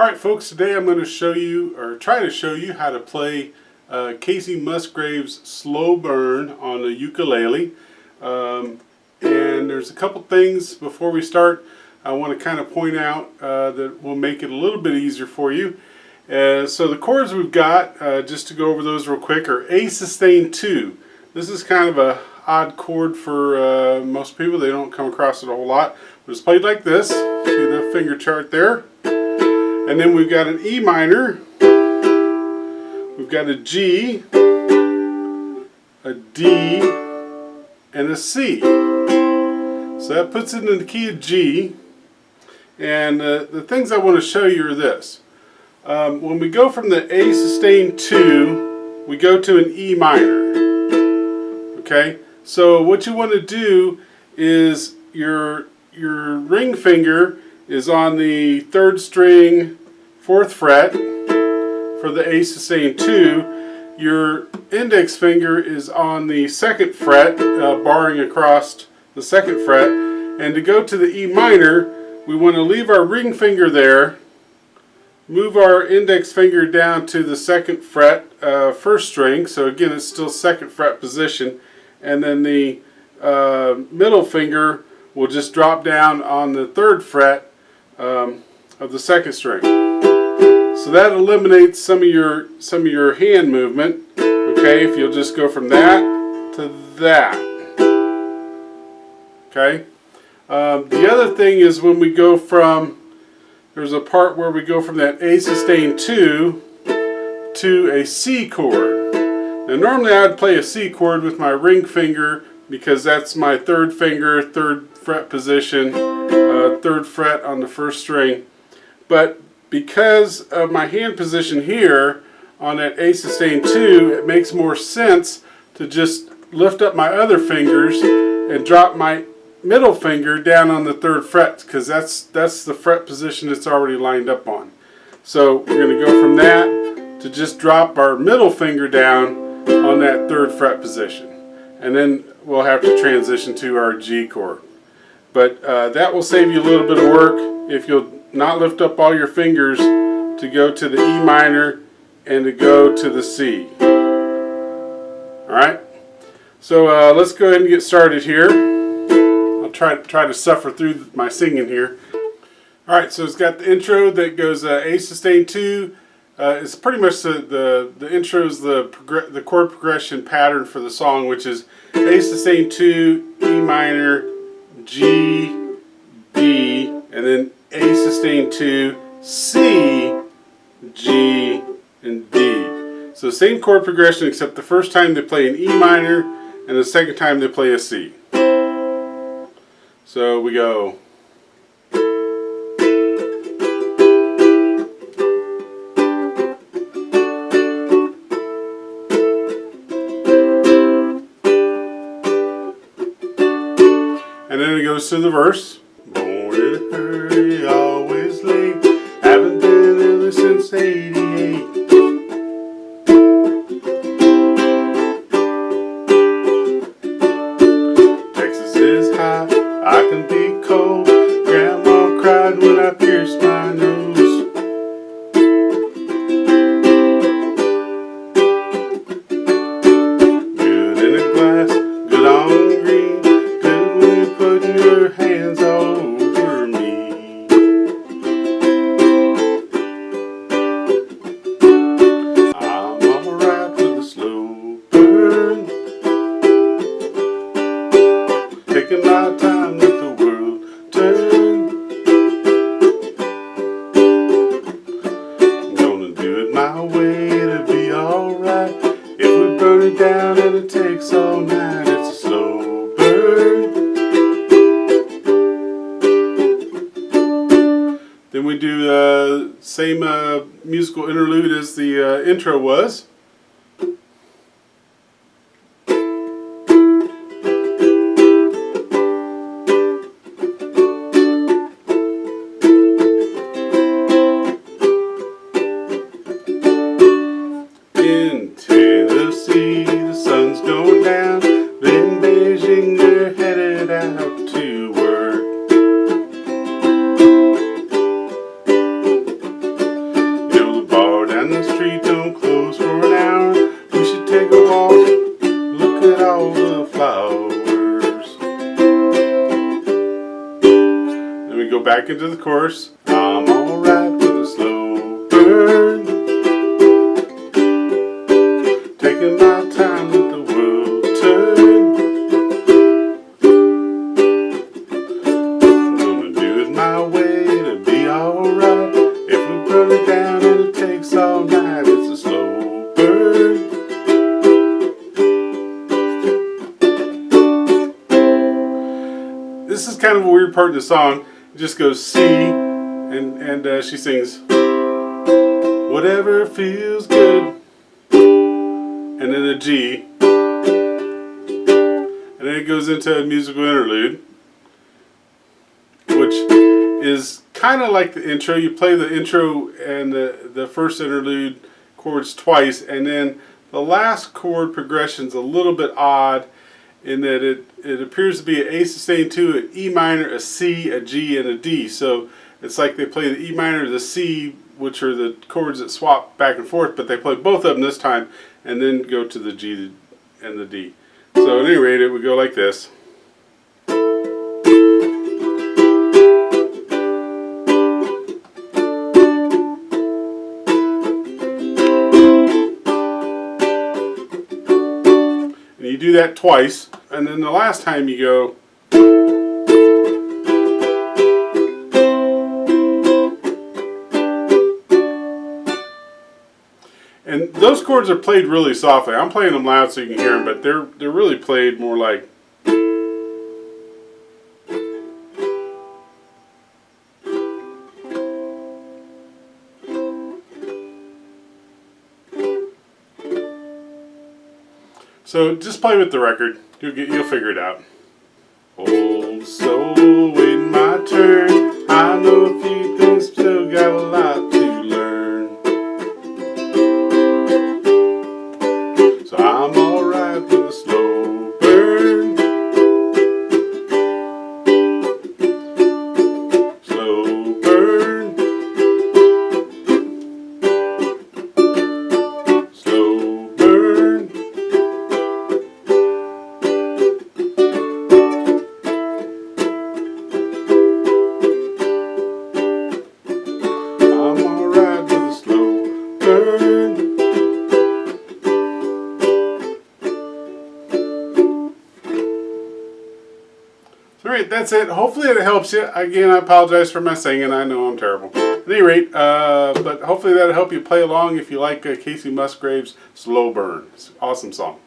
Alright folks, today I'm going to show you, or try to show you, how to play Kacey Musgrave's Slow Burn on the ukulele. And there's a couple things before we start I want to kind of point out that will make it a little bit easier for you. So the chords we've got, just to go over those real quick, are A sustain 2. This is kind of a odd chord for most people. They don't come across it a whole lot. But it's played like this. See the finger chart there? And then we've got an E minor, we've got a G, a D, and a C. So that puts it in the key of G. And the things I want to show you are this. When we go from the A sustain 2, we go to an E minor. Okay? So what you want to do is your ring finger is on the 3rd string, 4th fret for the A sustain 2. Your index finger is on the 2nd fret, barring across the 2nd fret. And to go to the E minor, we want to leave our ring finger there, move our index finger down to the 2nd fret, 1st string. So again, it's still 2nd fret position. And then the middle finger will just drop down on the 3rd fret of the 2nd string. So that eliminates some of your hand movement. Okay, if you'll just go from that to that. Okay. The other thing is when we go from, there's a part where we go from that A sustain 2 to a C chord. Now normally I would play a C chord with my ring finger because that's my 3rd finger, 3rd fret position, 3rd fret on the 1st string. But because of my hand position here on that A sustain 2, it makes more sense to just lift up my other fingers and drop my middle finger down on the 3rd fret, because that's the fret position it's already lined up on. So we're going to go from that to just drop our middle finger down on that 3rd fret position. And then we'll have to transition to our G chord. But that will save you a little bit of work if you'll not lift up all your fingers to go to the E minor and to go to the C. Alright? So let's go ahead and get started here. I'll try to suffer through my singing here. Alright, so it's got the intro that goes A sustain 2. It's pretty much the intro is the chord progression pattern for the song, which is A sustain 2, E minor, G, D, and then A sustain 2, C, G, and D. So same chord progression, except the first time they play an E minor and the second time they play a C. So we go. And then it goes to the verse. Born in a hurry, always late. Haven't been ever since '88. Texas is hot, I can be cold. Grandma cried when I pierced my nose. Good in a glass, good on green. Putting your hands all over me. I'm alright with a slow burn, taking my time, let the world turn. I'm gonna do it my way, it'll be alright. If we burn it down and it takes all night, it's a slow burn. Then we do the same musical interlude as the intro was. In Tennessee, the sun's going down. In Beijing, they're headed out to work. back into the chorus. I'm alright with a slow burn, taking my time with the world turn. I'm gonna do it my way to be alright. If we burn it down and it takes all night, it's a slow burn. This is kind of a weird part of the song. It just goes C, and she sings, whatever feels good, and then a G, and then it goes into a musical interlude, which is kind of like the intro. You play the intro and the first interlude chords twice, and then the last chord progression's a little bit odd in that it appears to be an A sustained 2, an E minor, a C, a G, and a D. So it's like they play the E minor, the C, which are the chords that swap back and forth, but they play both of them this time and then go to the G and the D. So at any rate, it would go like this. And you do that twice, and then the last time you go. And those chords are played really softly. I'm playing them loud so you can hear them, but they're really played more like. So just play with the record. You'll figure it out. Oh, so waiting my turn. I know a few things, still got a lot to learn. So I'm alright with a slow burn. Slow burn. Slow burn. I'm alright with a slow burn. Alright, that's it. Hopefully it helps you. Again, I apologize for my singing. I know I'm terrible. At any rate, but hopefully that'll help you play along if you like Kacey Musgrave's Slow Burn. It's an awesome song.